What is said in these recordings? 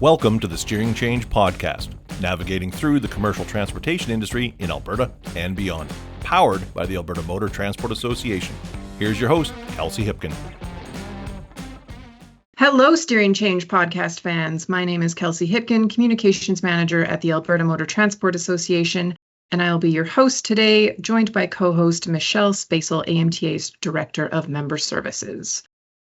Welcome to the Steering Change Podcast, navigating through the commercial transportation industry in Alberta and beyond. Powered by the Alberta Motor Transport Association. Here's your host, Kelsey Hipkin. Hello, Steering Change Podcast fans. My name is Kelsey Hipkin, Communications Manager at the Alberta Motor Transport Association, and I'll be your host today, joined by co-host Michelle Spacil, AMTA's Director of Member Services.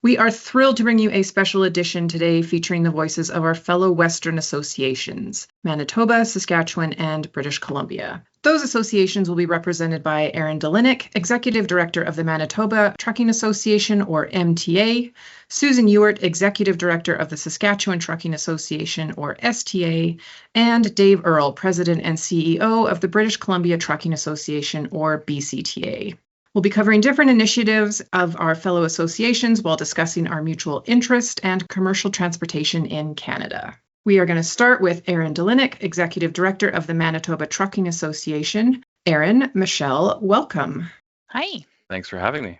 We are thrilled to bring you a special edition today featuring the voices of our fellow Western associations, Manitoba, Saskatchewan, and British Columbia. Those associations will be represented by Aaron Dolyniuk, Executive Director of the Manitoba Trucking Association, or MTA, Susan Ewart, Executive Director of the Saskatchewan Trucking Association, or STA, and Dave Earle, President and CEO of the British Columbia Trucking Association, or BCTA. We'll be covering different initiatives of our fellow associations while discussing our mutual interest and commercial transportation in Canada. We are going to start with Aaron Dolyniuk, Executive Director of the Manitoba Trucking Association. Aaron, Michelle, welcome. Hi. Thanks for having me.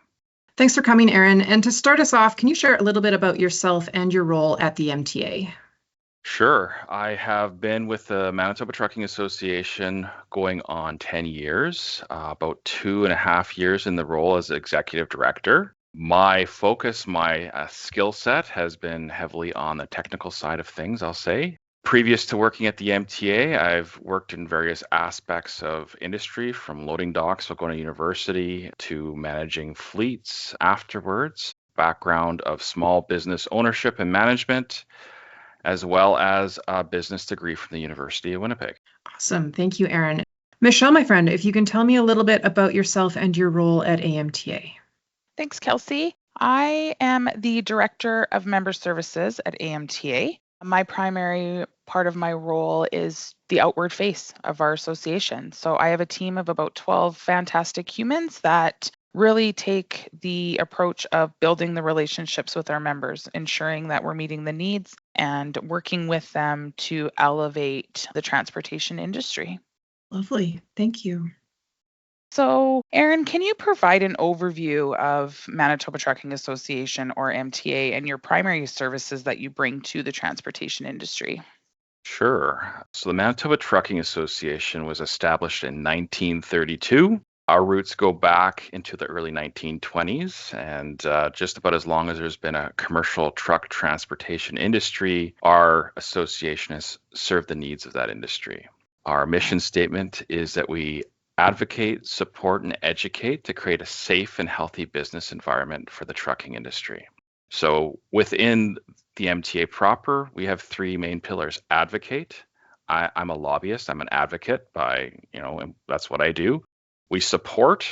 Thanks for coming, Aaron. And to start us off, can you share a little bit about yourself and your role at the MTA? Sure. I have been with the Manitoba Trucking Association going on 10 years, about 2.5 years in the role as Executive Director. My focus, my skill set has been heavily on the technical side of things, I'll say. Previous to working at the MTA, I've worked in various aspects of industry, from loading docks while going to university to managing fleets afterwards. Background of small business ownership and management, as well as a business degree from the University of Winnipeg. Awesome. Thank you, Aaron. Michelle, my friend, if you can tell me a little bit about yourself and your role at AMTA. Thanks, Kelsey. I am the Director of Member Services at AMTA. My primary part of my role is the outward face of our association. So I have a team of about 12 fantastic humans that really take the approach of building the relationships with our members, ensuring that we're meeting the needs and working with them to elevate the transportation industry. Lovely. Thank you. So, Aaron, can you provide an overview of Manitoba Trucking Association, or MTA, and your primary services that you bring to the transportation industry? Sure. So the Manitoba Trucking Association was established in 1932. Our roots go back into the early 1920s, and just about as long as there's been a commercial truck transportation industry, our association has served the needs of that industry. Our mission statement is that we advocate, support, and educate to create a safe and healthy business environment for the trucking industry. So within the MTA proper, we have three main pillars. Advocate. I'm a lobbyist. I'm an advocate and that's what I do. We support.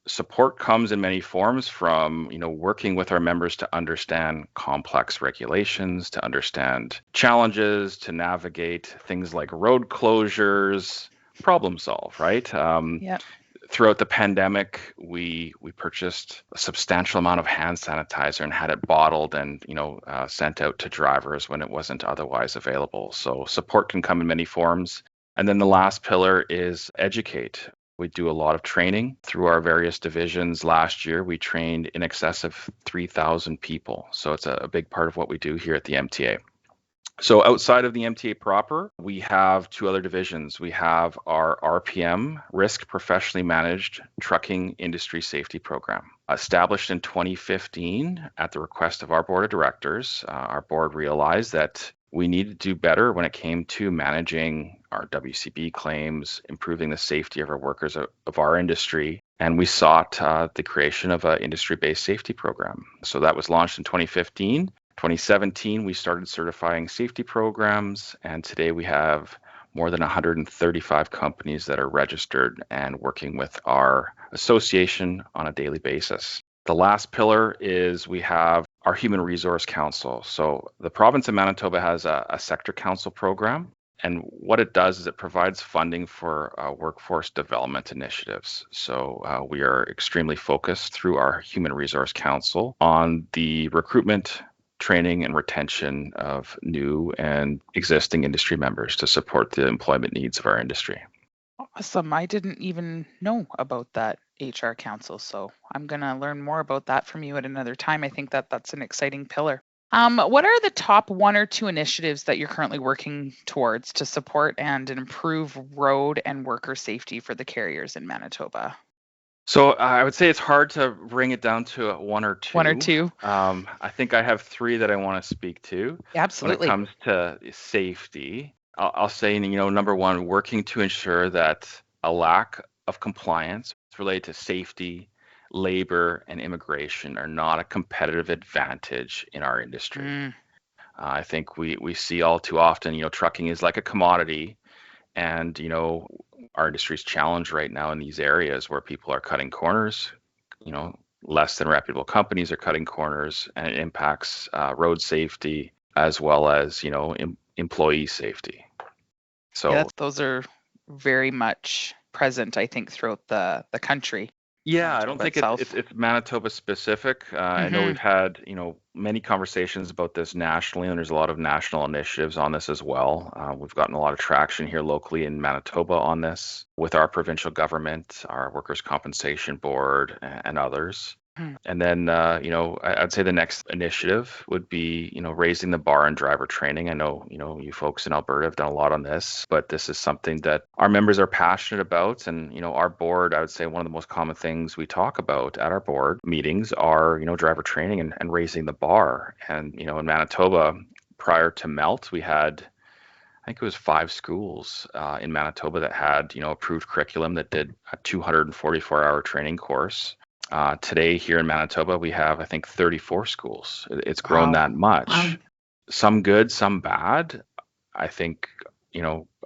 Support comes in many forms, from, working with our members to understand complex regulations, to understand challenges, to navigate things like road closures, problem solve, right? Throughout the pandemic, we purchased a substantial amount of hand sanitizer and had it bottled and sent out to drivers when it wasn't otherwise available. So support can come in many forms. And then the last pillar is educate. We do a lot of training through our various divisions. Last year, we trained in excess of 3,000 people. So it's a big part of what we do here at the MTA. So outside of the MTA proper, we have two other divisions. We have our RPM, Risk Professionally Managed Trucking Industry Safety Program. Established in 2015 at the request of our board of directors, our board realized that we needed to do better when it came to managing our WCB claims, improving the safety of our workers of our industry, and we sought the creation of an industry-based safety program. So that was launched in 2015. 2017, we started certifying safety programs, and today we have more than 135 companies that are registered and working with our association on a daily basis. The last pillar is we have our Human Resource Council. So the province of Manitoba has a sector council program, and what it does is it provides funding for workforce development initiatives. So we are extremely focused through our Human Resource Council on the recruitment, training, and retention of new and existing industry members to support the employment needs of our industry. Awesome. I didn't even know about that HR council, so I'm going to learn more about that from you at another time. I think that's an exciting pillar. What are the top one or two initiatives that you're currently working towards to support and improve road and worker safety for the carriers in Manitoba? So I would say it's hard to bring it down to one or two. One or two? I think I have three that I want to speak to. When it Absolutely. comes to safety, I'll say, number one, working to ensure that a lack of compliance related to safety, labor, and immigration are not a competitive advantage in our industry. I think we see all too often, trucking is like a commodity, and our industry's challenged right now in these areas where people are cutting corners. Less than reputable companies are cutting corners, and it impacts road safety as well as employee safety. So Yeah, those are very much present, I think, throughout the country. yeah, I don't Manitoba think itself. it's Manitoba specific. I know we've had many conversations about this nationally, and there's a lot of national initiatives on this as well. We've gotten a lot of traction here locally in Manitoba on this with our provincial government, our Workers' Compensation Board, and others. And then, I'd say the next initiative would be, raising the bar in driver training. I know, you folks in Alberta have done a lot on this, but this is something that our members are passionate about. And, our board, I would say one of the most common things we talk about at our board meetings are, driver training and raising the bar. And, in Manitoba, prior to MELT, we had, I think it was 5 schools in Manitoba that had, approved curriculum that did a 244-hour training course. Today here in Manitoba, we have, I think, 34 schools. It's grown that much. Wow. Some good, some bad. I think,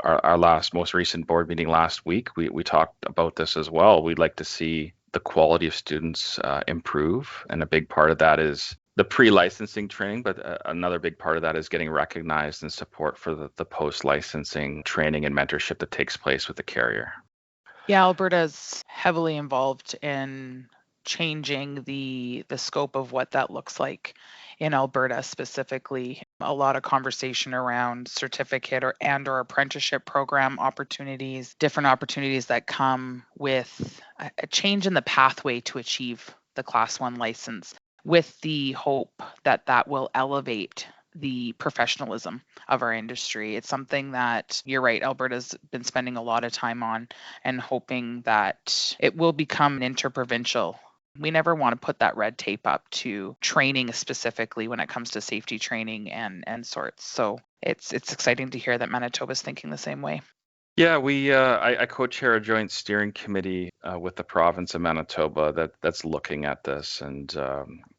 our most recent board meeting last week, we talked about this as well. We'd like to see the quality of students improve. And a big part of that is the pre-licensing training, but another big part of that is getting recognized and support for the post-licensing training and mentorship that takes place with the carrier. Yeah, Alberta's heavily involved in changing the scope of what that looks like in Alberta specifically. A lot of conversation around certificate or apprenticeship program opportunities, different opportunities that come with a change in the pathway to achieve the Class 1 license, with the hope that that will elevate the professionalism of our industry. It's something that, you're right, Alberta's been spending a lot of time on and hoping that it will become interprovincial. We never want to put that red tape up to training specifically when it comes to safety training and sorts. So it's exciting to hear that Manitoba's thinking the same way. Yeah, I co-chair a joint steering committee with the province of Manitoba that's looking at this, and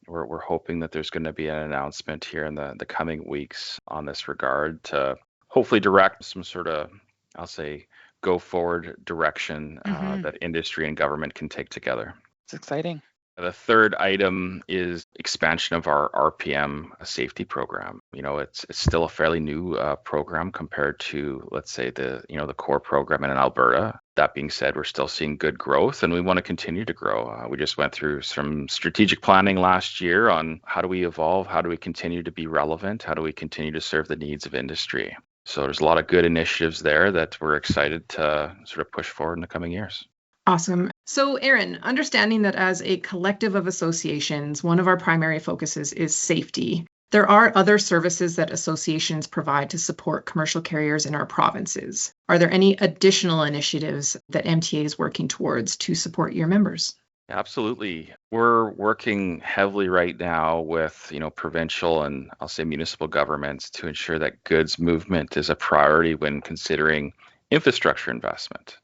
we're hoping that there's going to be an announcement here in the coming weeks on this regard to hopefully direct some sort of, I'll say, go forward direction that industry and government can take together. It's exciting. The third item is expansion of our RPM safety program. It's still a fairly new program compared to, let's say, the core program in Alberta. That being said, we're still seeing good growth, and we want to continue to grow. We just went through some strategic planning last year on how do we evolve, how do we continue to be relevant, how do we continue to serve the needs of industry. So there's a lot of good initiatives there that we're excited to sort of push forward in the coming years. Awesome. So, Aaron, understanding that as a collective of associations, one of our primary focuses is safety, there are other services that associations provide to support commercial carriers in our provinces. Are there any additional initiatives that MTA is working towards to support your members? Absolutely. We're working heavily right now with, provincial and I'll say municipal governments to ensure that goods movement is a priority when considering infrastructure investment.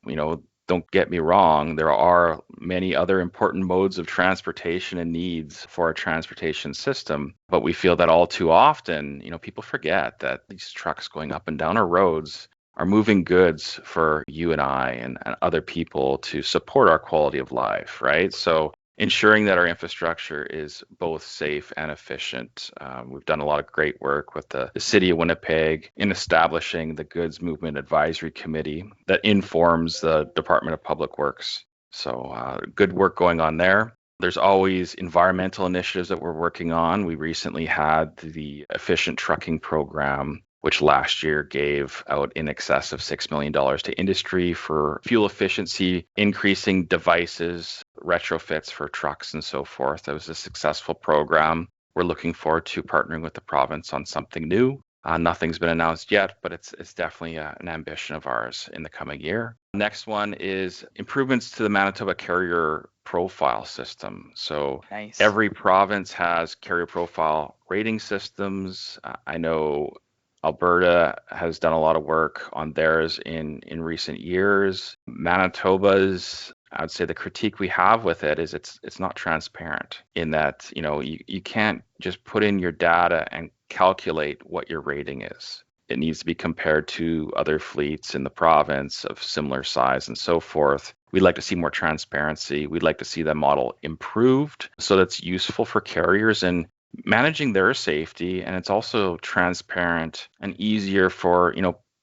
Don't get me wrong, there are many other important modes of transportation and needs for our transportation system, but we feel that all too often, people forget that these trucks going up and down our roads are moving goods for you and I and other people to support our quality of life, right? So ensuring that our infrastructure is both safe and efficient. We've done a lot of great work with the City of Winnipeg in establishing the Goods Movement Advisory Committee that informs the Department of Public Works. So good work going on there. There's always environmental initiatives that we're working on. We recently had the Efficient Trucking Program, which last year gave out in excess of $6 million to industry for fuel efficiency, increasing devices, retrofits for trucks and so forth. That was a successful program. we're looking forward to partnering with the province on something new. Nothing's been announced yet, but it's definitely an ambition of ours in the coming year. Next one is improvements to the Manitoba carrier profile system. So Nice. every province has carrier profile rating systems. I know Alberta has done a lot of work on theirs in recent years. Manitoba's, I would say the critique we have with it is it's not transparent in that, you can't just put in your data and calculate what your rating is. It needs to be compared to other fleets in the province of similar size and so forth. We'd like to see more transparency. We'd like to see the model improved so that's useful for carriers and managing their safety. And it's also transparent and easier for,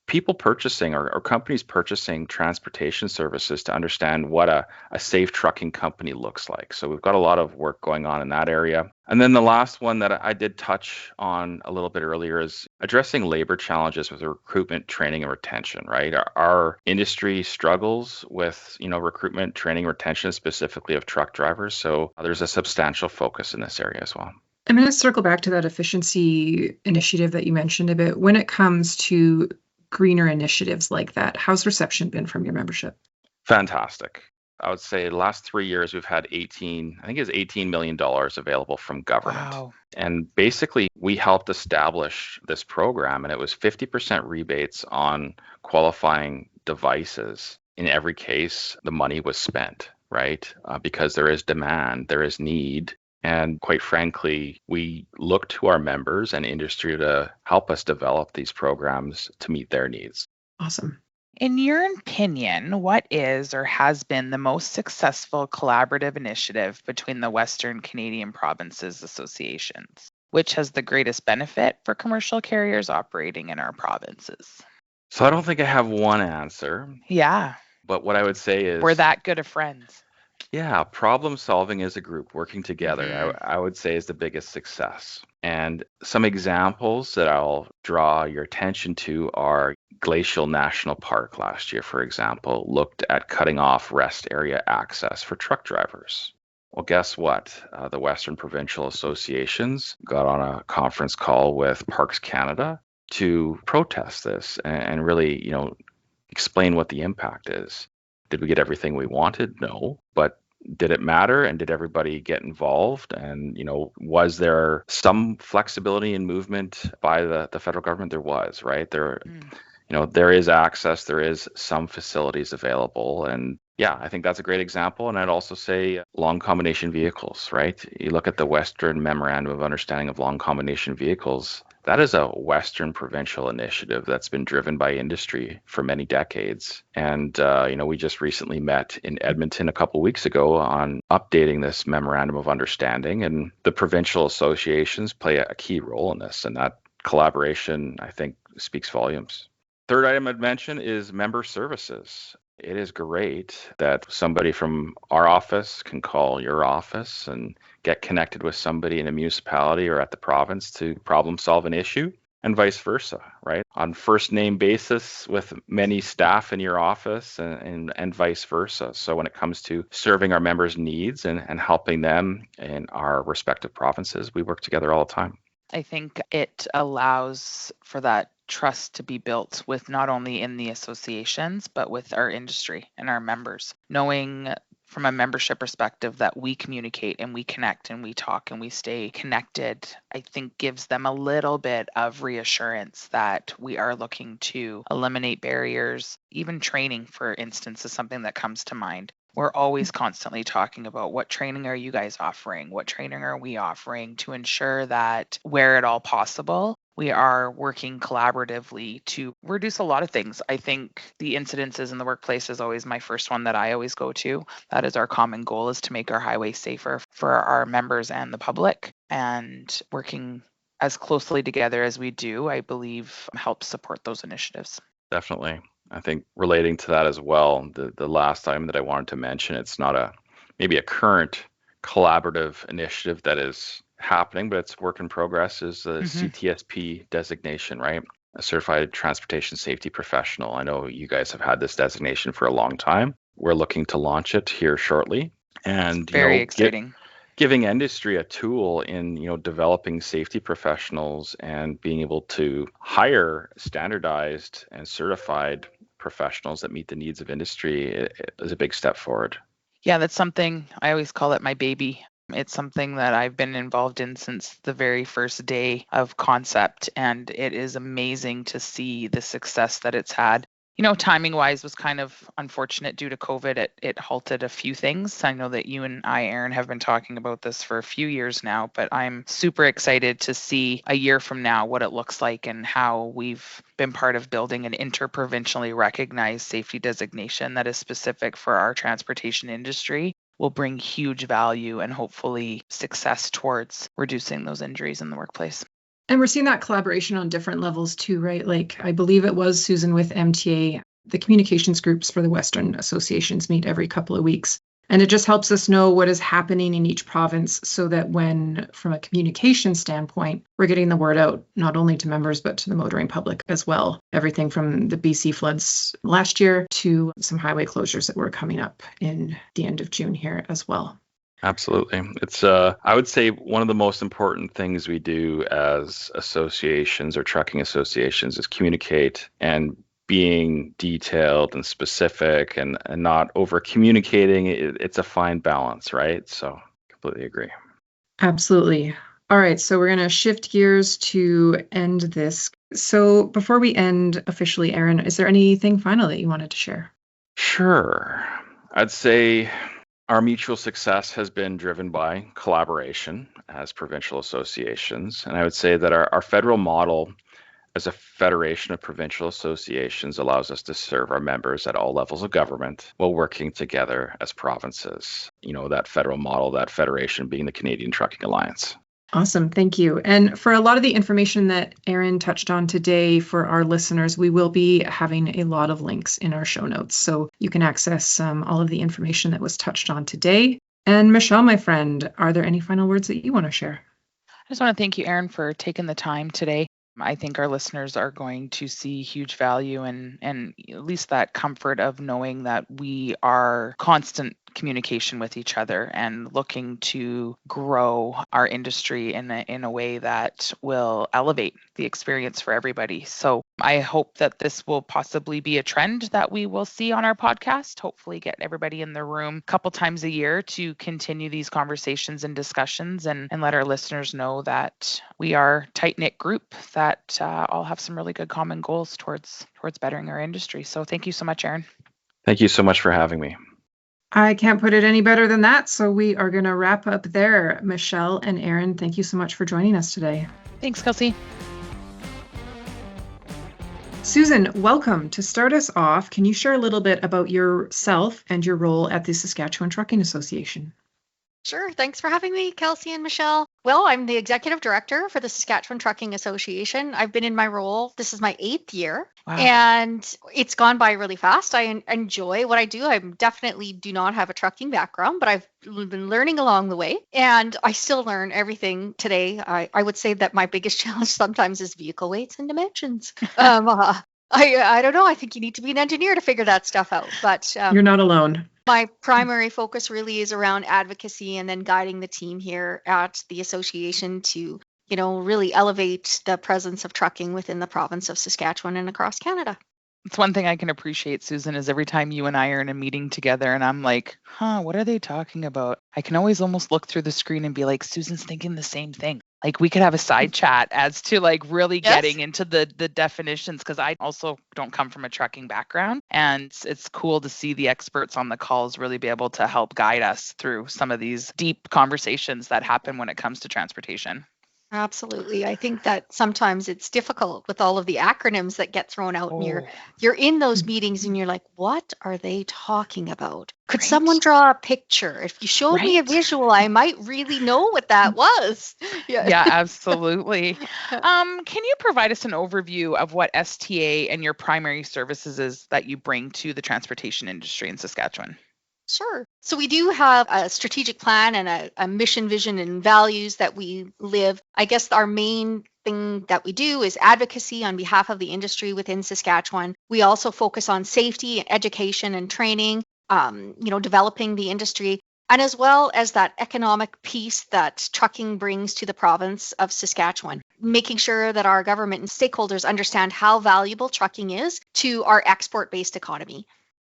people purchasing or companies purchasing transportation services to understand what a safe trucking company looks like. So we've got a lot of work going on in that area. And then the last one that I did touch on a little bit earlier is addressing labor challenges with recruitment, training, and retention, right? Our industry struggles with, recruitment, training, retention, specifically of truck drivers. So there's a substantial focus in this area as well. I'm going to circle back to that efficiency initiative that you mentioned a bit. When it comes to greener initiatives like that, how's reception been from your membership? Fantastic. I would say the last 3 years we've had $18 million available from government. Wow. And basically we helped establish this program, and it was 50% rebates on qualifying devices. In every case, the money was spent, right? Because there is demand, there is need. And quite frankly, we look to our members and industry to help us develop these programs to meet their needs. Awesome. In your opinion, what is or has been the most successful collaborative initiative between the Western Canadian Provinces Associations? Which has the greatest benefit for commercial carriers operating in our provinces? So I don't think I have one answer. Yeah. But what I would say is we're that good of friends. Yeah, problem solving as a group, working together, I would say is the biggest success. And some examples that I'll draw your attention to are Glacial National Park last year, for example, looked at cutting off rest area access for truck drivers. Well, guess what? The Western Provincial Associations got on a conference call with Parks Canada to protest this and really, explain what the impact is. Did we get everything we wanted? No. But did it matter? And did everybody get involved? And, was there some flexibility in movement by the federal government? There was, right? There is access, there is some facilities available. And yeah, I think that's a great example. And I'd also say long combination vehicles, right? You look at the Western Memorandum of Understanding of Long Combination Vehicles. That is a Western provincial initiative that's been driven by industry for many decades. And, we just recently met in Edmonton a couple of weeks ago on updating this Memorandum of Understanding. And the provincial associations play a key role in this. And that collaboration, I think, speaks volumes. Third item I'd mention is member services. It is great that somebody from our office can call your office and get connected with somebody in a municipality or at the province to problem solve an issue, and vice versa, right? On first name basis with many staff in your office and vice versa. So when it comes to serving our members' needs and helping them in our respective provinces, we work together all the time. I think it allows for that trust to be built with not only in the associations, but with our industry and our members. Knowing from a membership perspective that we communicate and we connect and we talk and we stay connected, I think gives them a little bit of reassurance that we are looking to eliminate barriers. Even training, for instance, is something that comes to mind. We're always constantly talking about what training are you guys offering? What training are we offering to ensure that where at all possible, we are working collaboratively to reduce a lot of things. I think the incidences in the workplace is always my first one that I always go to. That is our common goal, is to make our highways safer for our members and the public. And working as closely together as we do, I believe, helps support those initiatives. Definitely. I think relating to that as well, the last item that I wanted to mention, it's not maybe a current collaborative initiative that is happening, but it's work in progress, is the CTSP designation, right? A Certified Transportation Safety Professional. I know you guys have had this designation for a long time. We're looking to launch it here shortly. And very exciting. giving industry a tool in, developing safety professionals and being able to hire standardized and certified professionals that meet the needs of industry is a big step forward. Yeah, that's something I always call it my baby. It's something that I've been involved in since the very first day of concept, and it is amazing to see the success that it's had. Timing wise was kind of unfortunate due to COVID. It halted a few things. I know that you and I, Aaron, have been talking about this for a few years now, but I'm super excited to see a year from now what it looks like and how we've been part of building an interprovincially recognized safety designation that is specific for our transportation industry. Will bring huge value and hopefully success towards reducing those injuries in the workplace. And we're seeing that collaboration on different levels too, right? Like I believe it was Susan with MTA, the communications groups for the Western associations meet every couple of weeks. And it just helps us know what is happening in each province so that when, from a communication standpoint, we're getting the word out, not only to members, but to the motoring public as well. Everything from the BC floods last year to some highway closures that were coming up in the end of June here as well. Absolutely. It's, I would say, one of the most important things we do as associations or trucking associations is communicate, and being detailed and specific and not over communicating. It's a fine balance, right? So completely agree. Absolutely. All right. So we're going to shift gears to end this. So before we end officially, Aaron, is there anything final that you wanted to share? Sure. I'd say our mutual success has been driven by collaboration as provincial associations. And I would say that our federal model as a federation of provincial associations allows us to serve our members at all levels of government while working together as provinces. That federal model, that federation being the Canadian Trucking Alliance. Awesome. Thank you. And for a lot of the information that Aaron touched on today for our listeners, we will be having a lot of links in our show notes. So you can access all of the information that was touched on today. And Michelle, my friend, are there any final words that you want to share? I just want to thank you, Aaron, for taking the time today. I think our listeners are going to see huge value and at least that comfort of knowing that we are constant communication with each other and looking to grow our industry in a way that will elevate the experience for everybody. So I hope that this will possibly be a trend that we will see on our podcast. Hopefully get everybody in the room a couple times a year to continue these conversations and discussions and let our listeners know that we are a tight-knit group that all have some really good common goals towards bettering our industry. So thank you so much, Aaron. Thank you so much for having me. I can't put it any better than that. So we are going to wrap up there. Michelle and Aaron, thank you so much for joining us today. Thanks, Kelsey. Susan, welcome. To start us off, can you share a little bit about yourself and your role at the Saskatchewan Trucking Association? Sure. Thanks for having me, Kelsey and Michelle. Well, I'm the executive director for the Saskatchewan Trucking Association. I've been in my role. This is my 8th year. Wow. And it's gone by really fast. I enjoy what I do. I definitely do not have a trucking background, but I've been learning along the way. And I still learn everything today. I would say that my biggest challenge sometimes is vehicle weights and dimensions. I don't know. I think you need to be an engineer to figure that stuff out. But you're not alone. My primary focus really is around advocacy and then guiding the team here at the association to, really elevate the presence of trucking within the province of Saskatchewan and across Canada. It's one thing I can appreciate, Susan, is every time you and I are in a meeting together and I'm like, what are they talking about? I can always almost look through the screen and be like, Susan's thinking the same thing. Like we could have a side chat as to like really getting into the definitions, because I also don't come from a trucking background, and it's cool to see the experts on the calls really be able to help guide us through some of these deep conversations that happen when it comes to transportation. Absolutely. I think that sometimes it's difficult with all of the acronyms that get thrown out and you're in those meetings and you're like, what are they talking about? Could someone draw a picture? If you showed me a visual, I might really know what that was. Yeah, absolutely. Can you provide us an overview of what STA and your primary services is that you bring to the transportation industry in Saskatchewan? Sure. So we do have a strategic plan and a mission, vision, and values that we live. I guess our main thing that we do is advocacy on behalf of the industry within Saskatchewan. We also focus on safety, education, and training, developing the industry. and as well as that economic piece that trucking brings to the province of Saskatchewan, making sure that our government and stakeholders understand how valuable trucking is to our export-based economy.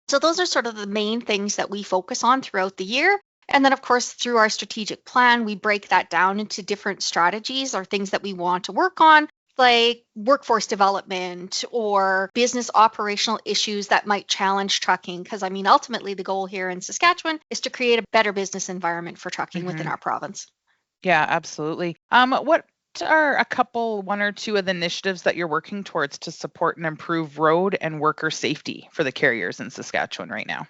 So those are sort of the main things that we focus on throughout the year. And then, of course, through our strategic plan, we break that down into different strategies or things that we want to work on, like workforce development or business operational issues that might challenge trucking. Because, I mean, ultimately, the goal here in Saskatchewan is to create a better business environment for trucking within our province. Yeah, absolutely. What are one or two of the initiatives that you're working towards to support and improve road and worker safety for the carriers in Saskatchewan right now?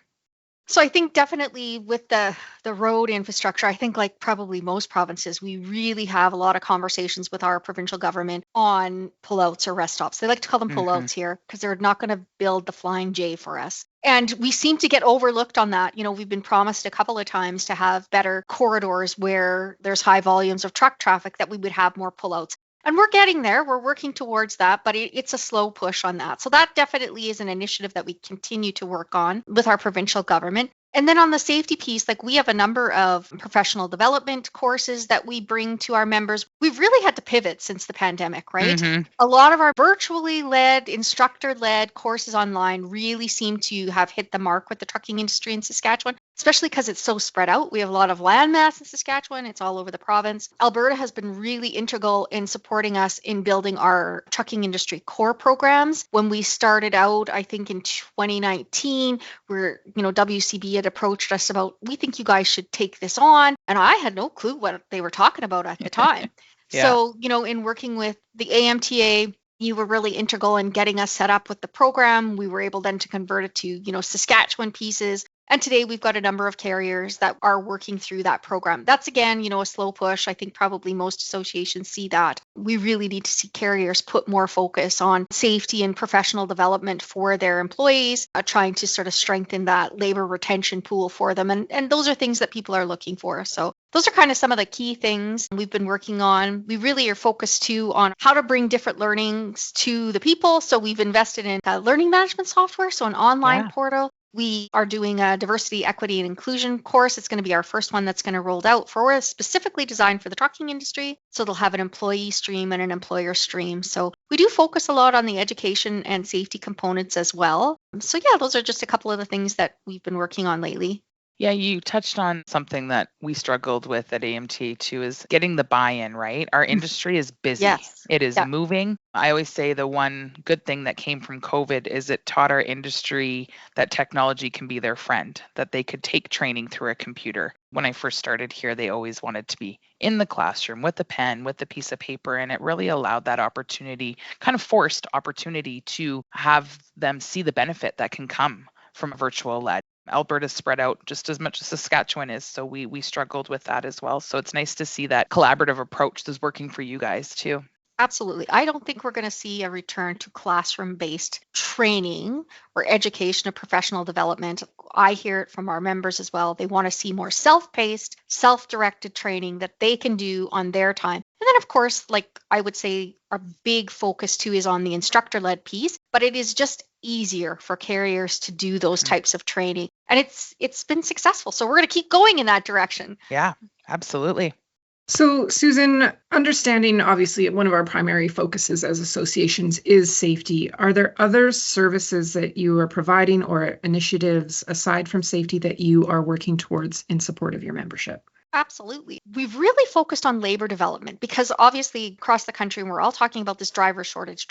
So I think definitely with the road infrastructure, I think like probably most provinces, we really have a lot of conversations with our provincial government on pullouts or rest stops. They like to call them pullouts here because they're not going to build the Flying J for us. And we seem to get overlooked on that. You know, we've been promised a couple of times to have better corridors where there's high volumes of truck traffic, that we would have more pullouts. And we're getting there. We're working towards that, but it's a slow push on that. So that definitely is an initiative that we continue to work on with our provincial government. And then on the safety piece, like we have a number of professional development courses that we bring to our members. We've really had to pivot since the pandemic, right? A lot of our virtually led, instructor led courses online really seem to have hit the mark with the trucking industry in Saskatchewan, especially because it's so spread out. We have a lot of landmass in Saskatchewan. It's all over the province. Alberta has been really integral in supporting us in building our trucking industry core programs. When we started out, I think in 2019, WCB had approached us about, we think you guys should take this on. And I had no clue what they were talking about at the time. Yeah. So, in working with the AMTA, you were really integral in getting us set up with the program. We were able then to convert it to, Saskatchewan pieces. And today we've got a number of carriers that are working through that program. That's, again, a slow push. I think probably most associations see that. We really need to see carriers put more focus on safety and professional development for their employees, trying to sort of strengthen that labor retention pool for them. And those are things that people are looking for. So those are kind of some of the key things we've been working on. We really are focused too on how to bring different learnings to the people. So we've invested in learning management software, so an online portal. We are doing a diversity, equity, and inclusion course. It's going to be our first one that's going to roll out for us, specifically designed for the trucking industry. So they'll have an employee stream and an employer stream. So we do focus a lot on the education and safety components as well. So yeah, those are just a couple of the things that we've been working on lately. Yeah, you touched on something that we struggled with at AMTA too, is getting the buy-in, right? Our industry is busy. Yes. It is moving. I always say the one good thing that came from COVID is it taught our industry that technology can be their friend, that they could take training through a computer. When I first started here, they always wanted to be in the classroom with a pen, with a piece of paper, and it really allowed that opportunity, kind of forced opportunity, to have them see the benefit that can come from a virtual led. Alberta's spread out just as much as Saskatchewan is, so we struggled with that as well. So it's nice to see that collaborative approach is working for you guys too. Absolutely. I don't think we're going to see a return to classroom-based training or education of professional development. I hear it from our members as well. They want to see more self-paced, self-directed training that they can do on their time. And then, of course, like I would say, our big focus too is on the instructor-led piece, but it is just easier for carriers to do those types of training. And it's been successful. So we're going to keep going in that direction. Yeah, absolutely. So, Susan, understanding obviously one of our primary focuses as associations is safety. Are there other services that you are providing or initiatives aside from safety that you are working towards in support of your membership? Absolutely. We've really focused on labor development because obviously across the country, we're all talking about this driver shortage,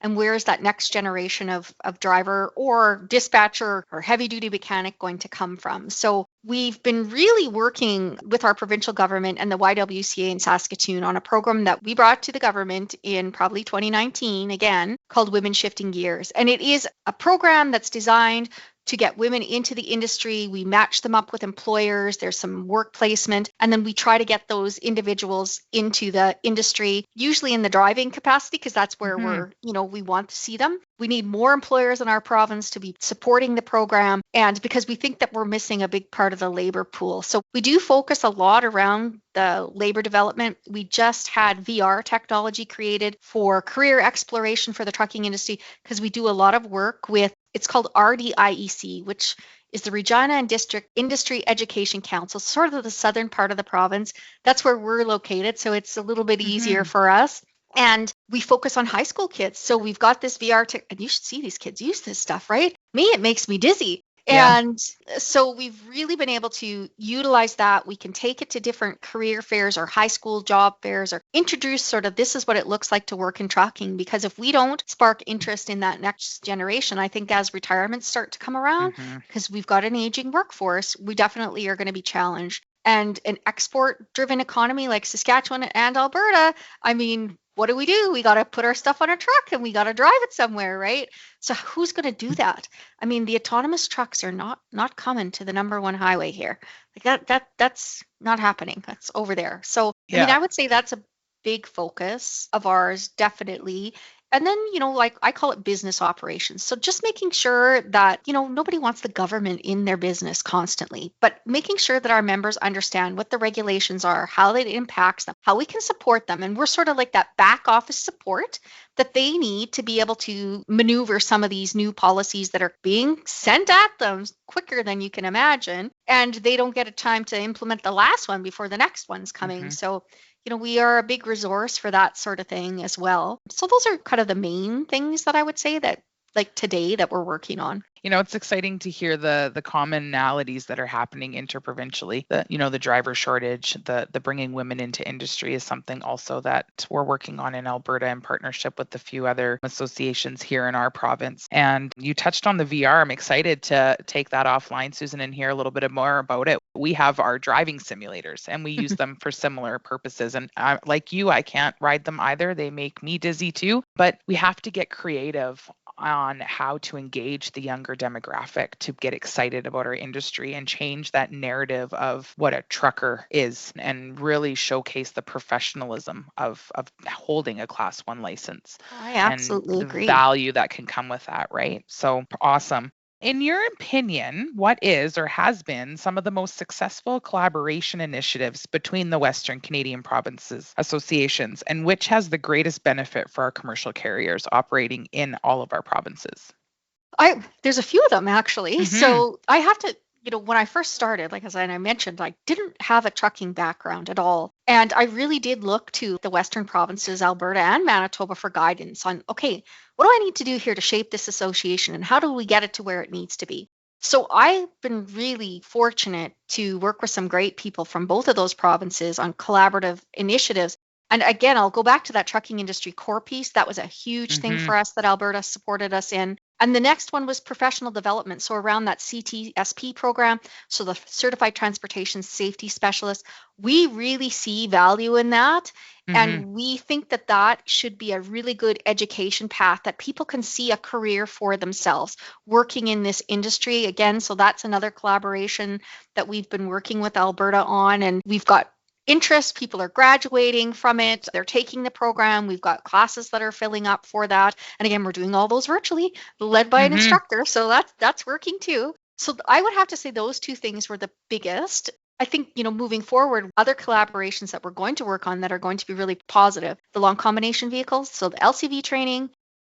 and where is that next generation of driver or dispatcher or heavy duty mechanic going to come from? So we've been really working with our provincial government and the YWCA in Saskatoon on a program that we brought to the government in probably 2019, again, called Women Shifting Gears. And it is a program that's designed to get women into the industry. We match them up with employers. There's some work placement. And then we try to get those individuals into the industry, usually in the driving capacity, because that's where we want to see them. We need more employers in our province to be supporting the program. And because we think that we're missing a big part of the labor pool. So we do focus a lot around the labor development. We just had VR technology created for career exploration for the trucking industry because we do a lot of work with It's called RDIEC, which is the Regina and District Industry Education Council, sort of the southern part of the province. That's where we're located, so it's a little bit easier for us. And we focus on high school kids. So we've got this VR tech, and you should see these kids use this stuff, right? Me, it makes me dizzy. Yeah. And so we've really been able to utilize that. We can take it to different career fairs or high school job fairs or introduce sort of this is what it looks like to work in trucking. Because if we don't spark interest in that next generation, I think as retirements start to come around, because we've got an aging workforce, we definitely are going to be challenged. And an export-driven economy like Saskatchewan and Alberta, I mean, what do? We got to put our stuff on a truck and we got to drive it somewhere, right? So who's going to do that? I mean, the autonomous trucks are not coming to the number one highway here. Like that's not happening. That's over there. So I mean, I would say that's a big focus of ours, definitely. And then, like I call it business operations. So just making sure that, nobody wants the government in their business constantly, but making sure that our members understand what the regulations are, how it impacts them, how we can support them. And we're sort of like that back office support that they need to be able to maneuver some of these new policies that are being sent at them quicker than you can imagine. And they don't get a time to implement the last one before the next one's coming. So we are a big resource for that sort of thing as well. So those are kind of the main things that I would say that like today that we're working on. It's exciting to hear the commonalities that are happening interprovincially. The driver shortage, the bringing women into industry is something also that we're working on in Alberta in partnership with a few other associations here in our province. And you touched on the VR. I'm excited to take that offline, Susan, and hear a little bit more about it. We have our driving simulators and we use them for similar purposes. And like you, I can't ride them either. They make me dizzy too, but we have to get creative on how to engage the younger demographic to get excited about our industry and change that narrative of what a trucker is and really showcase the professionalism of holding a Class 1 license. I absolutely and the agree. value that can come with that, right? So awesome. In your opinion, what is or has been some of the most successful collaboration initiatives between the Western Canadian Provinces associations, and which has the greatest benefit for our commercial carriers operating in all of our provinces? There's a few of them actually. So I have to, when I first started, like as I mentioned, I didn't have a trucking background at all. And I really did look to the Western provinces, Alberta and Manitoba, for guidance on, okay, what do I need to do here to shape this association and how do we get it to where it needs to be? So I've been really fortunate to work with some great people from both of those provinces on collaborative initiatives. And again, I'll go back to that trucking industry core piece. That was a huge thing for us that Alberta supported us in. And the next one was professional development. So around that CTSP program, so the Certified Transportation Safety Specialist, we really see value in that. And we think that that should be a really good education path that people can see a career for themselves working in this industry. Again, so that's another collaboration that we've been working with Alberta on. And we've got interest. People are graduating from it. They're taking the program. We've got classes that are filling up for that. And again, we're doing all those virtually, led by an instructor. So that's working too. So I would have to say those two things were the biggest. I think, moving forward, other collaborations that we're going to work on that are going to be really positive, the long combination vehicles, so the LCV training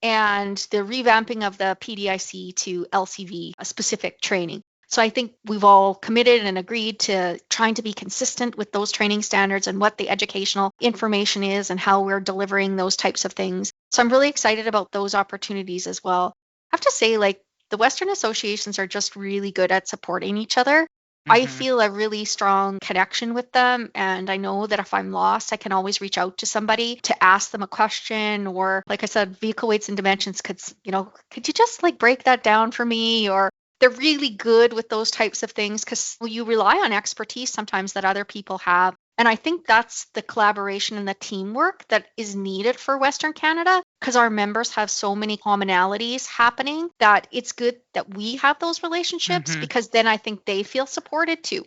and the revamping of the PDIC to LCV specific training. So I think we've all committed and agreed to trying to be consistent with those training standards and what the educational information is and how we're delivering those types of things. So I'm really excited about those opportunities as well. I have to say, like, the Western associations are just really good at supporting each other. I feel a really strong connection with them. And I know that if I'm lost, I can always reach out to somebody to ask them a question, or like I said, vehicle weights and dimensions, could you just like break that down for me? Or they're really good with those types of things because you rely on expertise sometimes that other people have. And I think that's the collaboration and the teamwork that is needed for Western Canada, because our members have so many commonalities happening that it's good that we have those relationships, because then I think they feel supported too.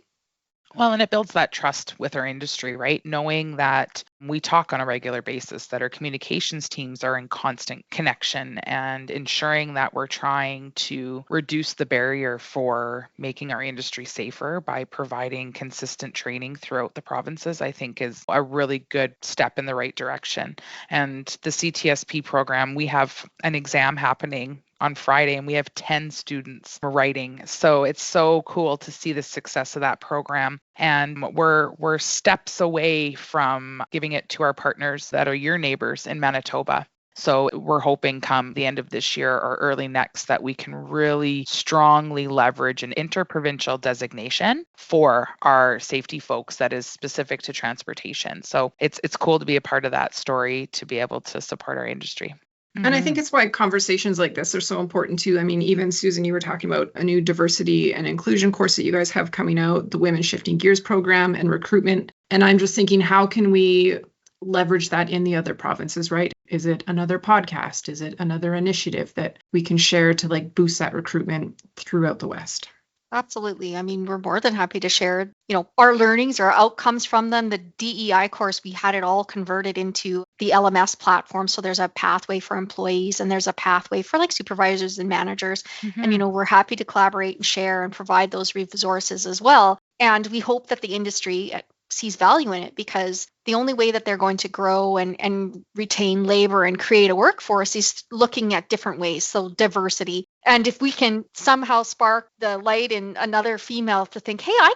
Well, and it builds that trust with our industry, right? Knowing that we talk on a regular basis, that our communications teams are in constant connection, and ensuring that we're trying to reduce the barrier for making our industry safer by providing consistent training throughout the provinces, I think is a really good step in the right direction. And the CTSP program, we have an exam happening on Friday, and we have 10 students writing. So it's so cool to see the success of that program. And we're steps away from giving it to our partners that are your neighbors in Manitoba. So we're hoping come the end of this year or early next that we can really strongly leverage an interprovincial designation for our safety folks that is specific to transportation. So it's cool to be a part of that story, to be able to support our industry. And I think it's why conversations like this are so important too. I mean, even Susan, you were talking about a new diversity and inclusion course that you guys have coming out, the Women Shifting Gears program and recruitment. And I'm just thinking, how can we leverage that in the other provinces, right? Is it another podcast? Is it another initiative that we can share to like boost that recruitment throughout the West? Absolutely. I mean, we're more than happy to share, our learnings, our outcomes from them. The DEI course, we had it all converted into the LMS platform. So there's a pathway for employees and there's a pathway for like supervisors and managers. And, we're happy to collaborate and share and provide those resources as well. And we hope that the industry sees value in it, because the only way that they're going to grow and retain labor and create a workforce is looking at different ways. So diversity. And if we can somehow spark the light in another female to think, hey, I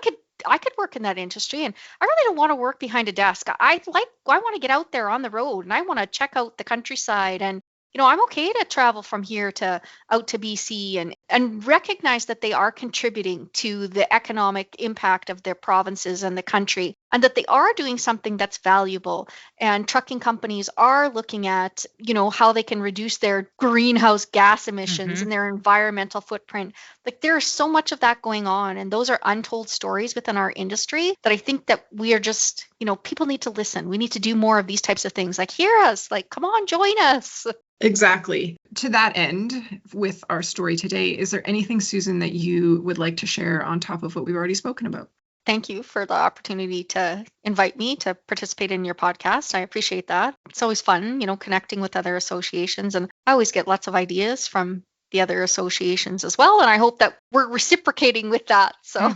could work in that industry, and I really don't want to work behind a desk. I want to get out there on the road, and I want to check out the countryside, and I'm okay to travel from here to out to BC and recognize that they are contributing to the economic impact of their provinces and the country, and that they are doing something that's valuable. And trucking companies are looking at, how they can reduce their greenhouse gas emissions and their environmental footprint. Like, there is so much of that going on, and those are untold stories within our industry that I think that we are just, people need to listen. We need to do more of these types of things. Like, hear us, like, come on, join us. Exactly. To that end, with our story today, is there anything, Susan, that you would like to share on top of what we've already spoken about? Thank you for the opportunity to invite me to participate in your podcast. I appreciate that. It's always fun, connecting with other associations, and I always get lots of ideas from the other associations as well. And I hope that we're reciprocating with that. So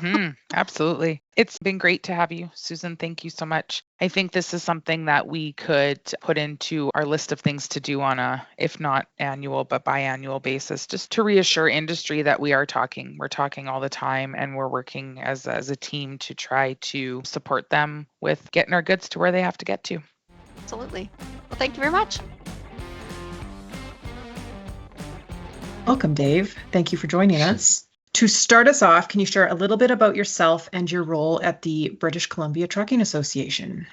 absolutely. It's been great to have you, Susan. Thank you so much. I think this is something that we could put into our list of things to do on a, if not annual, but biannual basis, just to reassure industry that we're talking all the time, and we're working as a team to try to support them with getting our goods to where they have to get to. Absolutely. Well, thank you very much. Welcome, Dave. Thank you for joining us. To start us off, can you share a little bit about yourself and your role at the British Columbia Trucking Association?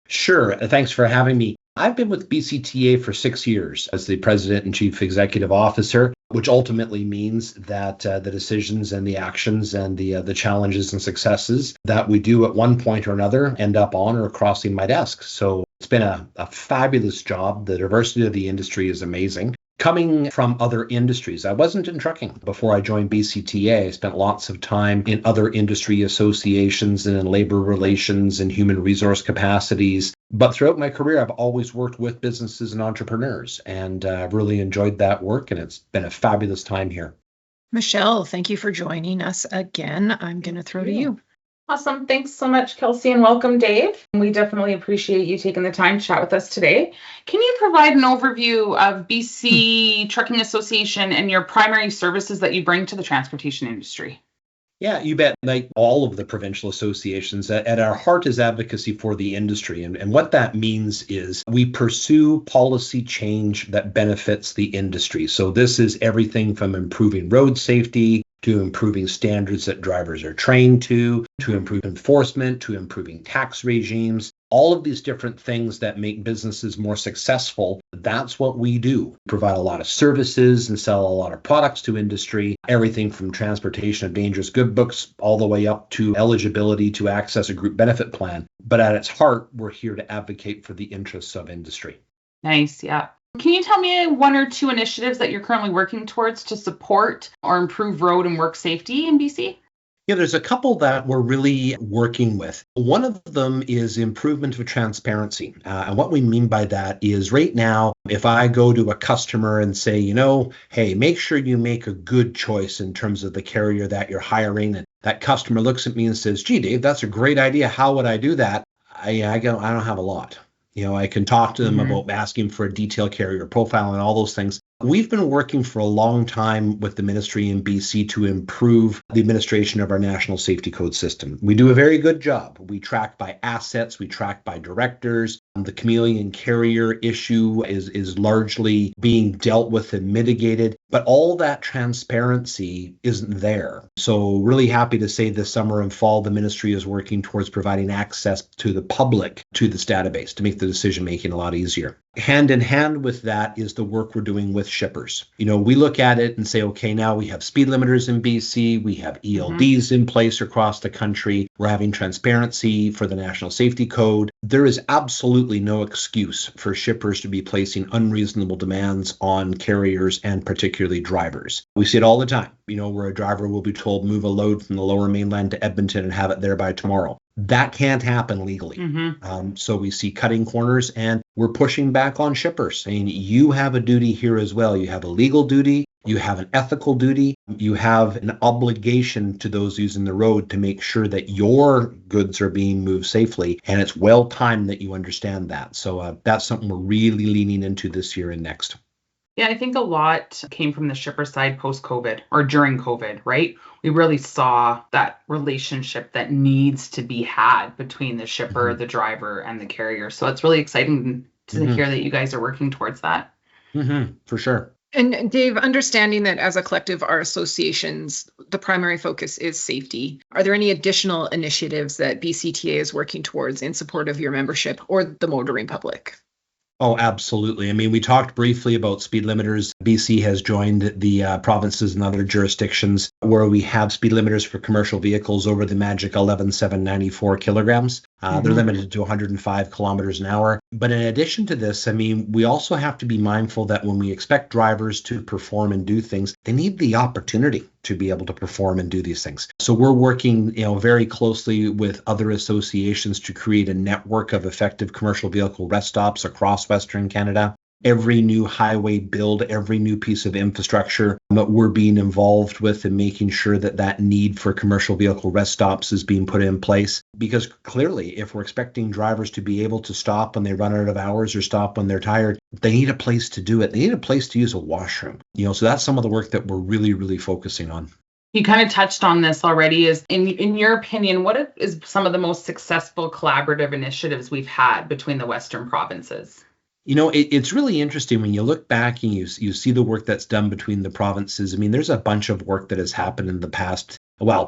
Sure. Thanks for having me. I've been with BCTA for 6 years as the President and Chief Executive Officer, which ultimately means that the decisions and the actions and the challenges and successes that we do at one point or another end up on or crossing my desk. So it's been a fabulous job. The diversity of the industry is amazing. Coming from other industries, I wasn't in trucking before I joined BCTA. I spent lots of time in other industry associations and in labor relations and human resource capacities. But throughout my career, I've always worked with businesses and entrepreneurs, and I've really enjoyed that work, and it's been a fabulous time here. Michelle, thank you for joining us again. I'm going to throw to you. Awesome. Thanks so much, Kelsey, and welcome, Dave. We definitely appreciate you taking the time to chat with us today. Can you provide an overview of BC Trucking Association and your primary services that you bring to the transportation industry? Yeah, you bet. Like all of the provincial associations, at our heart is advocacy for the industry. And what that means is we pursue policy change that benefits the industry. So this is everything from improving road safety to improving standards that drivers are trained to improve enforcement, to improving tax regimes, all of these different things that make businesses more successful. That's what we do. Provide a lot of services and sell a lot of products to industry, everything from transportation of dangerous good books all the way up to eligibility to access a group benefit plan. But at its heart, we're here to advocate for the interests of industry. Nice, yeah. Can you tell me one or two initiatives that you're currently working towards to support or improve road and work safety in BC? Yeah, there's a couple that we're really working with. One of them is improvement of transparency. And what we mean by that is right now, if I go to a customer and say, hey, make sure you make a good choice in terms of the carrier that you're hiring, and that customer looks at me and says, gee, Dave, that's a great idea. How would I do that? I don't have a lot. I can talk to them about asking for a detailed carrier profile and all those things. We've been working for a long time with the ministry in BC to improve the administration of our national safety code system. We do a very good job. We track by assets, we track by directors. The chameleon carrier issue is largely being dealt with and mitigated, but all that transparency isn't there. So really happy to say this summer and fall, the ministry is working towards providing access to the public to this database to make the decision making a lot easier. Hand in hand with that is the work we're doing with shippers. We look at it and say, okay, now we have speed limiters in BC, we have ELDs in place across the country, we're having transparency for the National Safety Code. There is absolutely no excuse for shippers to be placing unreasonable demands on carriers and particularly drivers. We see it all the time, where a driver will be told move a load from the Lower Mainland to Edmonton and have it there by tomorrow. That can't happen legally. So we see cutting corners, and we're pushing back on shippers, saying you have a duty here as well. You have a legal duty, you have an ethical duty, you have an obligation to those using the road to make sure that your goods are being moved safely, and it's well timed that you understand that. So that's something we're really leaning into this year and next. Yeah, I think a lot came from the shipper side post-COVID or during COVID, right? We really saw that relationship that needs to be had between the shipper, the driver, and the carrier. So it's really exciting to hear that you guys are working towards that. For sure. And Dave, understanding that as a collective, our associations, the primary focus is safety. Are there any additional initiatives that BCTA is working towards in support of your membership or the motoring public? Oh, absolutely. I mean, we talked briefly about speed limiters. BC has joined the provinces and other jurisdictions where we have speed limiters for commercial vehicles over the magic 11,794 kilograms. They're limited to 105 kilometers an hour. But in addition to this, I mean, we also have to be mindful that when we expect drivers to perform and do things, they need the opportunity to be able to perform and do these things. So we're working, very closely with other associations to create a network of effective commercial vehicle rest stops across Western Canada. Every new highway build, every new piece of infrastructure, we're being involved with and making sure that that need for commercial vehicle rest stops is being put in place. Because clearly, if we're expecting drivers to be able to stop when they run out of hours or stop when they're tired, they need a place to do it. They need a place to use a washroom. So that's some of the work that we're really, really focusing on. You kind of touched on this already. Is in your opinion, what is some of the most successful collaborative initiatives we've had between the Western provinces? It's really interesting when you look back and you see the work that's done between the provinces. I mean, there's a bunch of work that has happened in the past,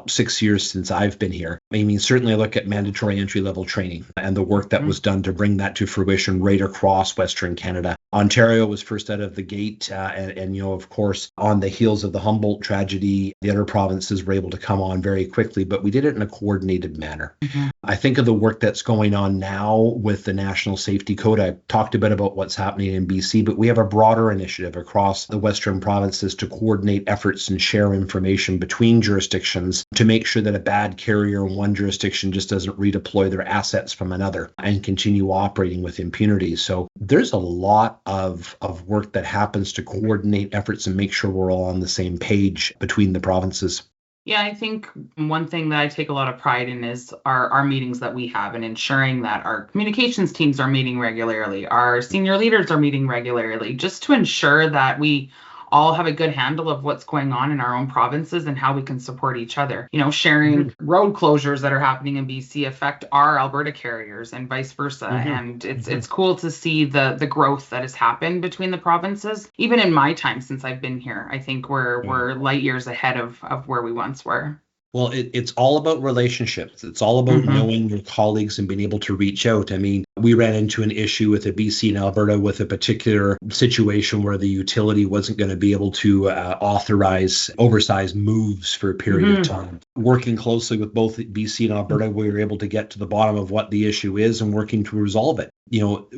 6 years since I've been here. I mean, certainly I look at mandatory entry-level training and the work that was done to bring that to fruition right across Western Canada. Ontario was first out of the gate, and of course, on the heels of the Humboldt tragedy, the other provinces were able to come on very quickly, but we did it in a coordinated manner. I think of the work that's going on now with the National Safety Code. I talked a bit about what's happening in BC, but we have a broader initiative across the Western provinces to coordinate efforts and share information between jurisdictions to make sure that a bad carrier in one jurisdiction just doesn't redeploy their assets from another and continue operating with impunity. So there's a lot of work that happens to coordinate efforts and make sure we're all on the same page between the provinces. Yeah, I think one thing that I take a lot of pride in is our meetings that we have and ensuring that our communications teams are meeting regularly, our senior leaders are meeting regularly, just to ensure that we all have a good handle of what's going on in our own provinces and how we can support each other. Sharing road closures that are happening in BC affect our Alberta carriers and vice versa. And it's cool to see the growth that has happened between the provinces. Even in my time since I've been here, I think we're light years ahead of where we once were. Well, it's all about relationships. It's all about knowing your colleagues and being able to reach out. I mean, we ran into an issue with a BC and Alberta with a particular situation where the utility wasn't going to be able to authorize oversized moves for a period of time. Working closely with both BC and Alberta, we were able to get to the bottom of what the issue is and working to resolve it.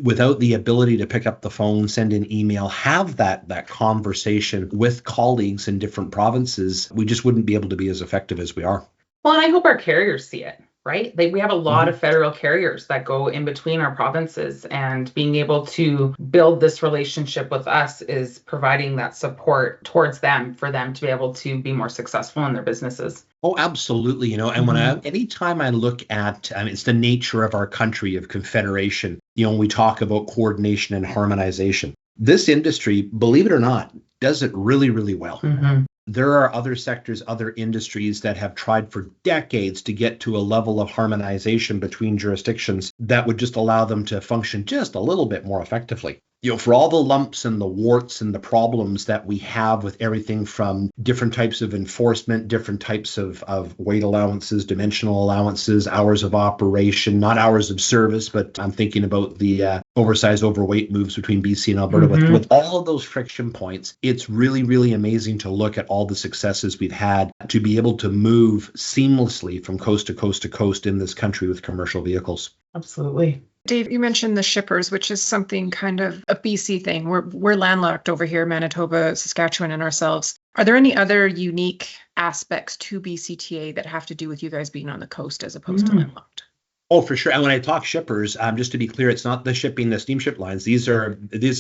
Without the ability to pick up the phone, send an email, have that conversation with colleagues in different provinces, we just wouldn't be able to be as effective as we are. Well, and I hope our carriers see it, right? We have a lot of federal carriers that go in between our provinces, and being able to build this relationship with us is providing that support towards them for them to be able to be more successful in their businesses. Oh, absolutely. And anytime I look at, it's the nature of our country of confederation, when we talk about coordination and harmonization. This industry, believe it or not, does it really, really well. Mm-hmm. There are other sectors, other industries that have tried for decades to get to a level of harmonization between jurisdictions that would just allow them to function just a little bit more effectively. For all the lumps and the warts and the problems that we have with everything from different types of enforcement, different types of weight allowances, dimensional allowances, hours of operation, not hours of service, but I'm thinking about the oversized overweight moves between BC and Alberta. With all of those friction points, it's really, really amazing to look at all the successes we've had to be able to move seamlessly from coast to coast to coast in this country with commercial vehicles. Absolutely. Dave, you mentioned the shippers, which is something kind of a BC thing. We're landlocked over here, Manitoba, Saskatchewan, and ourselves. Are there any other unique aspects to BCTA that have to do with you guys being on the coast as opposed to landlocked? Oh, for sure. And when I talk shippers, just to be clear, it's not the steamship lines. This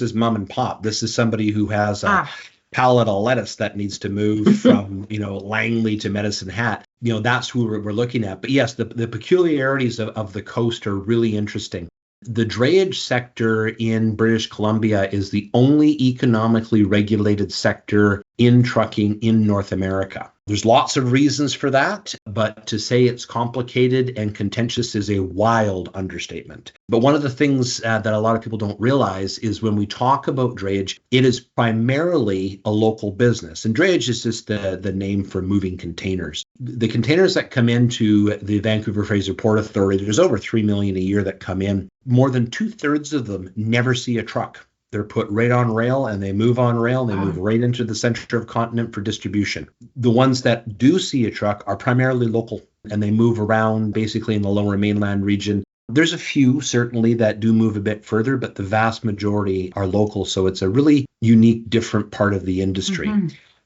is mom and pop. This is somebody who has a pallet of lettuce that needs to move from, Langley to Medicine Hat. That's who we're looking at. But yes, the peculiarities of the coast are really interesting. The drayage sector in British Columbia is the only economically regulated sector in trucking in North America. There's lots of reasons for that, but to say it's complicated and contentious is a wild understatement. But one of the things that a lot of people don't realize is when we talk about drayage, it is primarily a local business. And drayage is just the name for moving containers. The containers that come into the Vancouver Fraser Port Authority, there's over 3 million a year that come in. More than 2/3 of them never see a truck. They're put right on rail and they move on rail and they move right into the center of continent for distribution. The ones that do see a truck are primarily local and they move around basically in the lower mainland region. There's a few certainly that do move a bit further, but the vast majority are local. So it's a really unique, different part of the industry.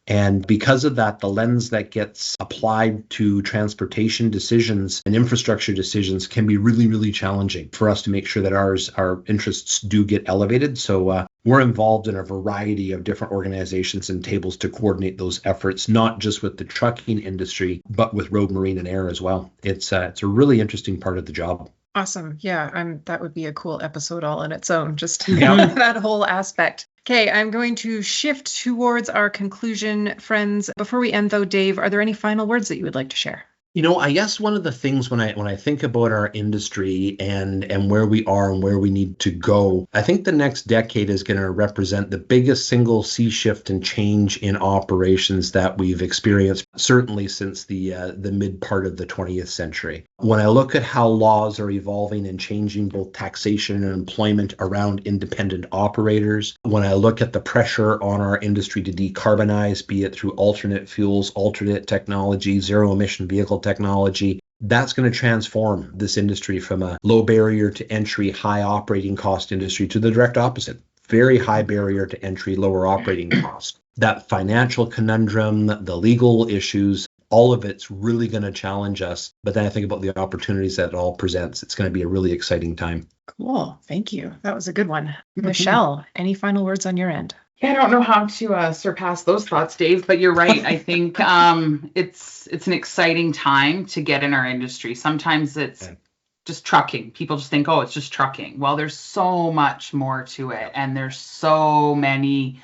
And because of that, the lens that gets applied to transportation decisions and infrastructure decisions can be really, really challenging for us to make sure that our interests do get elevated. So we're involved in a variety of different organizations and tables to coordinate those efforts, not just with the trucking industry, but with road, marine, and air as well. It's a really interesting part of the job. Awesome. Yeah, that would be a cool episode all on its own, just that whole aspect. Okay, I'm going to shift towards our conclusion, friends. Before we end, though, Dave, are there any final words that you would like to share? I guess one of the things when I think about our industry and where we are and where we need to go, I think the next decade is going to represent the biggest single sea shift and change in operations that we've experienced, certainly since the mid part of the 20th century. When I look at how laws are evolving and changing both taxation and employment around independent operators, when I look at the pressure on our industry to decarbonize, be it through alternate fuels, alternate technology, zero emission vehicle technology, that's going to transform this industry from a low barrier to entry, high operating cost industry to the direct opposite. Very high barrier to entry, lower operating cost. That financial conundrum, the legal issues, all of it's really going to challenge us. But then I think about the opportunities that it all presents. It's going to be a really exciting time. Cool. Thank you. That was a good one. Michelle, any final words on your end? Yeah, I don't know how to surpass those thoughts, Dave, but you're right. I think it's an exciting time to get in our industry. Sometimes it's just trucking. People just think, oh, it's just trucking. Well, there's so much more to it. And there's so many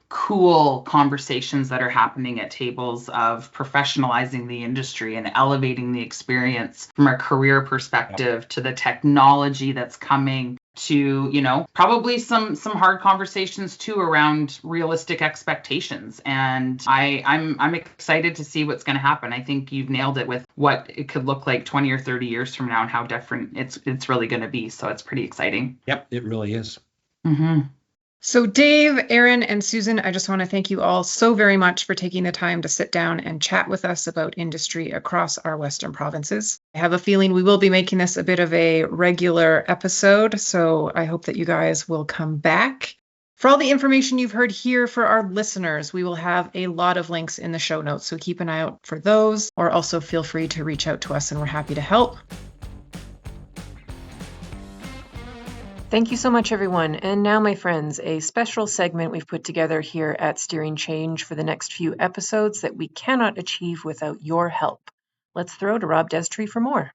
cool conversations that are happening at tables of professionalizing the industry and elevating the experience from a career perspective to the technology that's coming to, probably some hard conversations too around realistic expectations. And I'm excited to see what's going to happen. I think you've nailed it with what it could look like 20 or 30 years from now and how different it's really going to be. So it's pretty exciting. Yep, it really is. So Dave, Aaron, and Susan, I just want to thank you all so very much for taking the time to sit down and chat with us about industry across our Western provinces. I have a feeling we will be making this a bit of a regular episode, so I hope that you guys will come back. For all the information you've heard here for our listeners, we will have a lot of links in the show notes, so keep an eye out for those, or also feel free to reach out to us and we're happy to help. Thank you so much, everyone. And now, my friends, a special segment we've put together here at Steering Change for the next few episodes that we cannot achieve without your help. Let's throw to Rob Destree for more.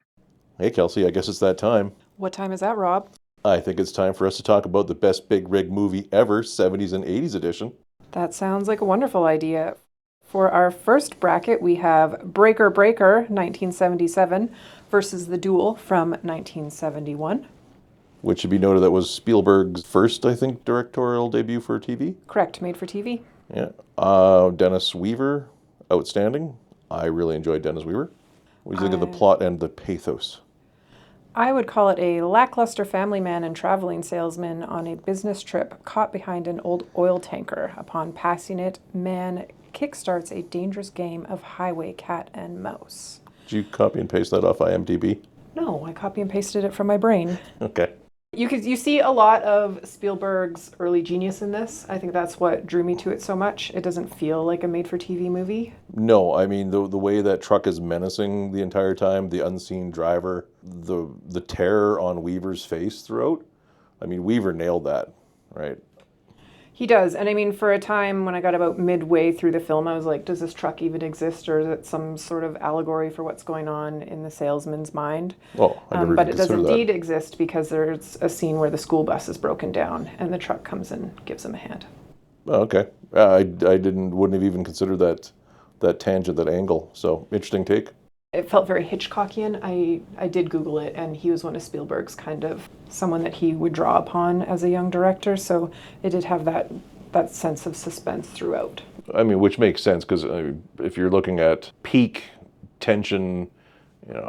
Hey, Kelsey, I guess it's that time. What time is that, Rob? I think it's time for us to talk about the best big rig movie ever, 70s and 80s edition. That sounds like a wonderful idea. For our first bracket, we have Breaker Breaker, 1977, versus The Duel from 1971. Which should be noted that was Spielberg's first, I think, directorial debut for TV. Correct, made for TV. Yeah. Dennis Weaver, outstanding. I really enjoyed Dennis Weaver. What do you think of the plot and the pathos? I would call it a lackluster family man and traveling salesman on a business trip caught behind an old oil tanker. Upon passing it, man kickstarts a dangerous game of highway cat and mouse. Did you copy and paste that off IMDb? No, I copy and pasted it from my brain. Okay. You see a lot of Spielberg's early genius in this. I think that's what drew me to it so much. It doesn't feel like a made-for-TV movie. No, I mean, the way that truck is menacing the entire time, the unseen driver, the terror on Weaver's face throughout. I mean, Weaver nailed that, right? He does. And I mean, for a time when I got about midway through the film, I was like, does this truck even exist, or is it some sort of allegory for what's going on in the salesman's mind? Oh, I never but even it does considered indeed that. exist, because there's a scene where the school bus is broken down and the truck comes and gives him a hand. Oh, okay. I wouldn't have even considered that tangent, that angle. So, interesting take. It felt very Hitchcockian. I did Google it, and he was one of Spielberg's kind of someone that he would draw upon as a young director. So it did have that sense of suspense throughout. I mean, which makes sense, because if you're looking at peak tension,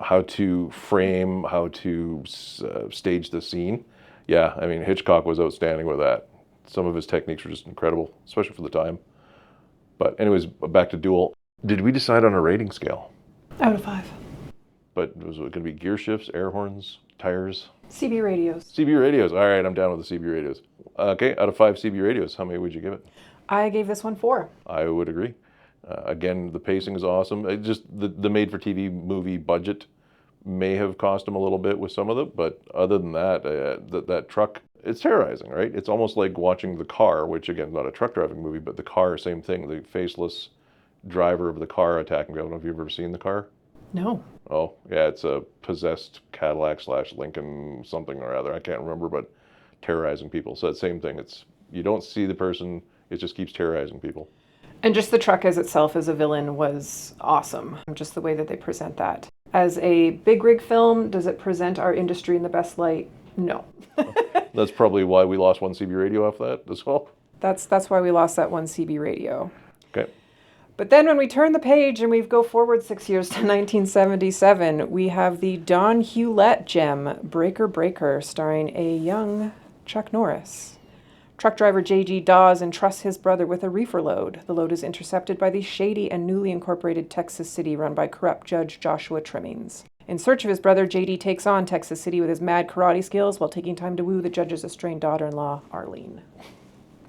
how to frame, how to stage the scene. Yeah, I mean, Hitchcock was outstanding with that. Some of his techniques were just incredible, especially for the time. But anyways, back to Duel. Did we decide on a rating scale? Out of 5. But was it going to be gear shifts, air horns, tires? CB radios. CB radios. All right, I'm down with the CB radios. Okay, out of 5 CB radios, how many would you give it? I gave this one 4. I would agree. Again, the pacing is awesome. It just the made-for-TV movie budget may have cost them a little bit with some of it, but other than that, that truck, it's terrorizing, right? It's almost like watching The Car, which again, not a truck driving movie, but The Car, same thing. The faceless driver of the car attacking. I don't know if you've ever seen The Car. No. Oh, yeah, it's a possessed Cadillac / Lincoln something or other. I can't remember, but terrorizing people. So that same thing. You don't see the person, it just keeps terrorizing people. And just the truck as itself as a villain was awesome. Just the way that they present that. As a big rig film, does it present our industry in the best light? No. That's probably why we lost 1 CB radio off that as well. That's why we lost that 1 CB radio. Okay. But then when we turn the page and we go forward 6 years to 1977, we have the Don Hewlett gem, Breaker Breaker, starring a young Chuck Norris. Truck driver J.G. Dawes entrusts his brother with a reefer load. The load is intercepted by the shady and newly incorporated Texas City run by corrupt Judge Joshua Trimmings. In search of his brother, J.D. takes on Texas City with his mad karate skills while taking time to woo the judge's estranged daughter-in-law, Arlene.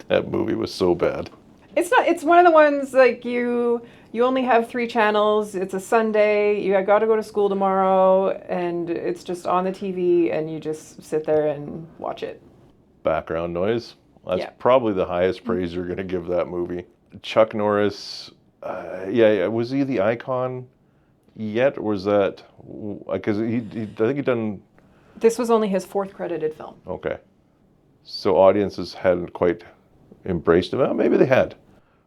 That movie was so bad. It's one of the ones like you only have 3 channels. It's a Sunday. You got to go to school tomorrow, and it's just on the TV, and you just sit there and watch it. Background noise. That's probably the highest praise you're going to give that movie. Chuck Norris, was he the icon yet, or was that because I think he'd done. This was only his 4th credited film. Okay, so audiences hadn't quite embraced him. Well, maybe they had.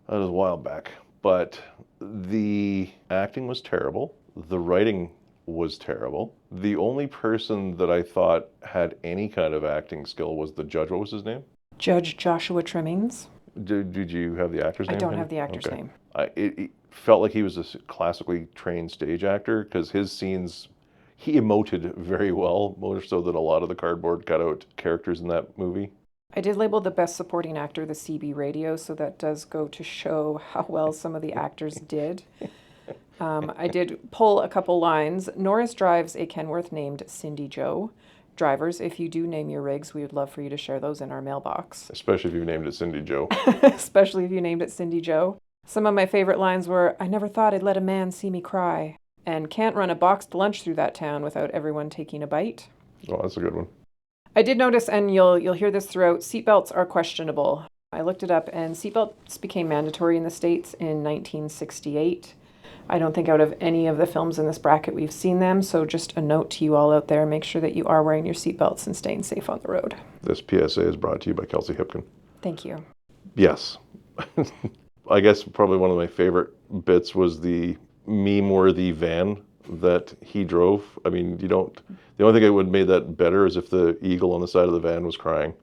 That was a while back. But the acting was terrible. The writing was terrible. The only person that I thought had any kind of acting skill was the judge. What was his name? Judge Joshua Trimmings. Did you have the actor's name? I don't have the actor's name. It felt like he was a classically trained stage actor, because his scenes, he emoted very well, more so than a lot of the cardboard cutout characters in that movie. I did label the best supporting actor the CB radio, so that does go to show how well some of the actors did. I did pull a couple lines. Norris drives a Kenworth named Cindy Joe. Drivers, if you do name your rigs, we would love for you to share those in our mailbox. Especially if you named it Cindy Joe. Especially if you named it Cindy Joe. Some of my favorite lines were, I never thought I'd let a man see me cry. And can't run a boxed lunch through that town without everyone taking a bite. Oh, that's a good one. I did notice, and you'll hear this throughout, seatbelts are questionable. I looked it up, and seatbelts became mandatory in the States in 1968. I don't think out of any of the films in this bracket we've seen them, so just a note to you all out there, make sure that you are wearing your seatbelts and staying safe on the road. This PSA is brought to you by Kelsey Hipkin. Thank you. Yes, I guess probably one of my favorite bits was the meme-worthy van that he drove. I mean, the only thing that would have made that better is if the eagle on the side of the van was crying.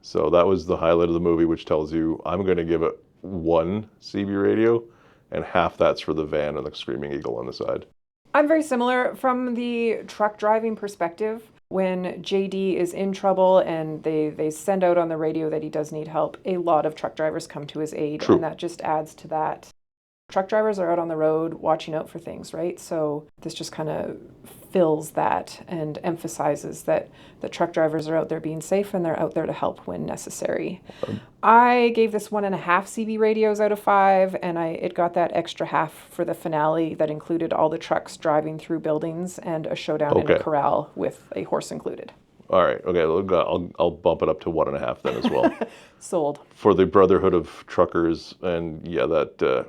So that was the highlight of the movie, which tells you I'm going to give it 1 CB radio, and half that's for the van and the screaming eagle on the side. I'm very similar from the truck driving perspective. When JD is in trouble and they send out on the radio that he does need help, a lot of truck drivers come to his aid. True. And that just adds to that. Truck drivers are out on the road watching out for things, right? So this just kind of fills that and emphasizes that the truck drivers are out there being safe and they're out there to help when necessary. I gave this 1.5 CB radios out of 5, and it got that extra half for the finale that included all the trucks driving through buildings and a showdown in a corral with a horse included. All right. Okay. I'll bump it up to 1.5 then as well. Sold. For the brotherhood of truckers, and yeah, that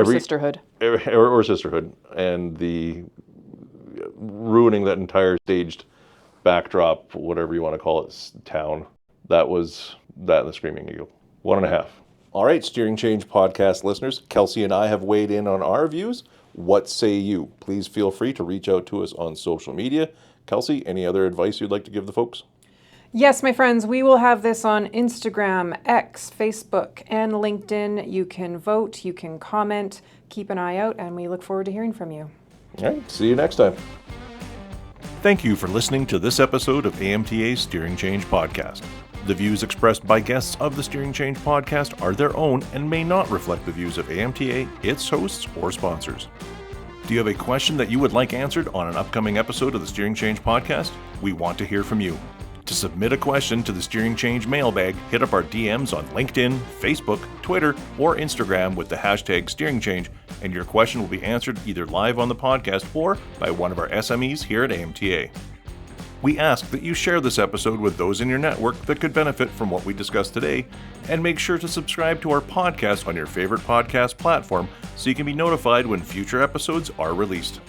Sisterhood. Or sisterhood, and the ruining that entire staged backdrop, whatever you want to call it, town. That was that and the Screaming Eagle. 1.5. All right, Steering Change podcast listeners, Kelsey and I have weighed in on our views. What say you? Please feel free to reach out to us on social media. Kelsey, any other advice you'd like to give the folks? Yes, my friends, we will have this on Instagram, X, Facebook, and LinkedIn. You can vote, you can comment, keep an eye out, and we look forward to hearing from you. All right, see you next time. Thank you for listening to this episode of AMTA's Steering Change podcast. The views expressed by guests of the Steering Change podcast are their own and may not reflect the views of AMTA, its hosts, or sponsors. Do you have a question that you would like answered on an upcoming episode of the Steering Change podcast? We want to hear from you. To submit a question to the Steering Change Mailbag, hit up our DMs on LinkedIn, Facebook, Twitter, or Instagram with the hashtag Steering Change, and your question will be answered either live on the podcast or by one of our SMEs here at AMTA. We ask that you share this episode with those in your network that could benefit from what we discussed today, and make sure to subscribe to our podcast on your favorite podcast platform so you can be notified when future episodes are released.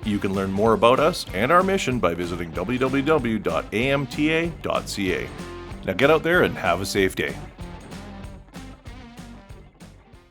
You can learn more about us and our mission by visiting www.amta.ca. Now get out there and have a safe day.